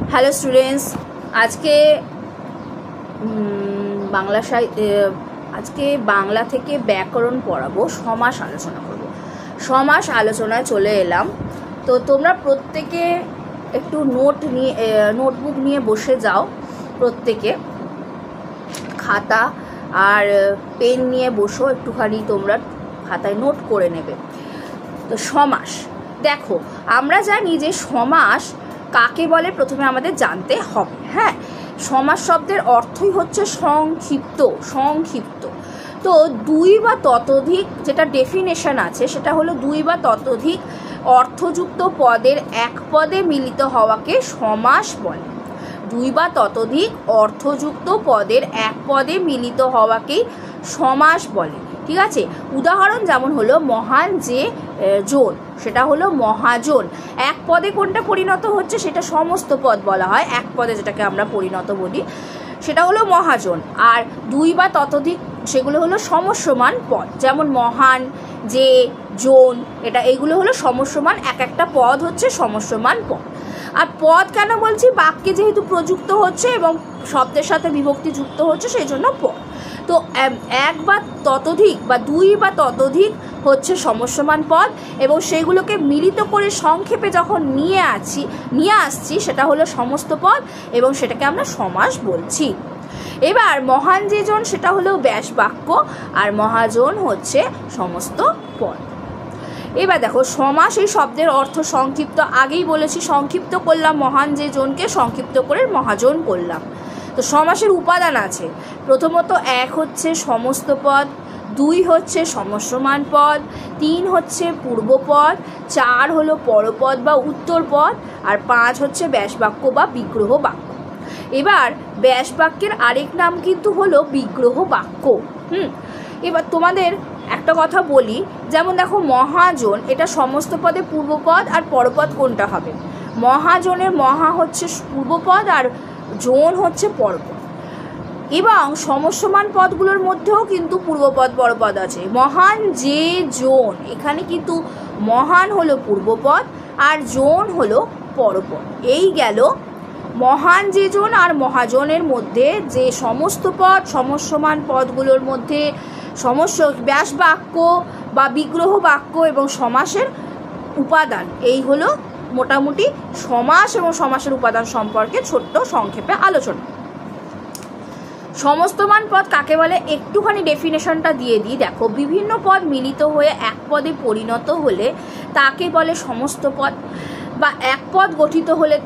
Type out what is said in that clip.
Hello students, আজকে বাংলা থেকে ব্যাকরণ পড়াবো, সমাস আলোচনা করব। সমাস আলোচনায় চলে এলাম। তো তোমরা প্রত্যেকে একটু নোটবুক নিয়ে বসে যাও, প্রত্যেকে খাতা আর পেন নিয়ে বসো, একটুখানি তোমরা খাতায় নোট করে নেবে। তো সমাস দেখো, আমরা জানি যে সমাস কাকে বলে প্রথমে আমাদের জানতে হবে। হ্যাঁ, সমাস শব্দের অর্থই হচ্ছে সংক্ষিপ্ত। তো দুই বা ততোধিক, যেটা ডেফিনেশন আছে সেটা হলো দুই বা ততোধিক অর্থযুক্ত পদের এক পদে মিলিত হওয়াকে সমাস বলে। দুই বা ততোধিক অর্থযুক্ত পদের এক পদে মিলিত হওয়াকেই সমাস বলে। ঠিক আছে, উদাহরণ যেমন হলো মহান যে জন, সেটা হলো মহাজন। এক পদে কোনটা পরিণত হচ্ছে সেটা সমস্ত পদ বলা হয়, এক পদে যেটাকে আমরা পরিণত বলি সেটা হলো মহাজন। আর দুই বা ততোধিক সেগুলো হলো সমস্যমান পদ, যেমন মহান, যে, জন, এইগুলো হলো সমস্যমান, এক একটা পদ হচ্ছে সমস্যমান পদ। আর পদ কেন বলছি, বাক্যে যেহেতু প্রযুক্ত হচ্ছে এবং শব্দের সাথে বিভক্তি যুক্ত হচ্ছে সেই জন্য পদ। তো এক বা ততোধিক বা দুই বা ততোধিক হচ্ছে সমস্যমান পদ, এবং সেগুলোকে মিলিত করে সংক্ষেপে যখন নিয়ে আসছি সেটা হলো সমস্ত পদ, এবং সেটাকে আমরা সমাস বলছি। এবার মহান যে জন সেটা হলো ব্যাস বাক্য, আর মহাজন হচ্ছে সমস্ত পদ। এবার দেখো, সমাস এই শব্দের অর্থ সংক্ষিপ্ত, আগেই বলেছি সংক্ষিপ্ত করলাম মহান যে জনকে, সংক্ষিপ্ত করে মহাজন করলাম। তো সমাসের উপাদান আছে, প্রথমত এক হচ্ছে সমস্ত পদ, দুই হচ্ছে সমস্যমান পদ, তিন হচ্ছে পূর্বপদ, চার হলো পরপদ বা উত্তর পদ, আর পাঁচ হচ্ছে ব্যাসবাক্য বা বিগ্রহ বাক্য। এবার ব্যাসবাক্যের আরেক নাম কিন্তু হলো বিগ্রহ বাক্য। এবার তোমাদের একটা কথা বলি, যেমন দেখো মহাজন, এটা সমস্ত পদে পূর্বপদ আর পরপদ কোনটা হবে? মহাজনের মহা হচ্ছে পূর্বপদ আর জন হচ্ছে পরপদ। এবং সমস্যমান পদগুলোর মধ্যেও কিন্তু পূর্বপদ পরপদ আছে। মহান যে জন, এখানে কিন্তু মহান হলো পূর্বপদ আর জন হলো পরপদ। এই গেল মহান যে জন আর মহাজনের মধ্যে যে সমস্ত পদ, সমস্যমান পদগুলোর মধ্যে ব্যাস বাক্য বা বিগ্রহ বাক্য এবং সমাসের উপাদান। এই হলো মোটামুটি সমাস এবং সমাসের উপাদান সম্পর্কে ছোট্ট সংক্ষেপে আলোচনা। সমস্তমান পদ কাকে বলে একটুখানি ডেফিনেশনটা দিয়ে দিই। দেখো, বিভিন্ন পদ মিলিত হয়ে এক পদে পরিণত হলে তাকে বলে সমস্ত পদ, বা এক পদ গঠিত হলে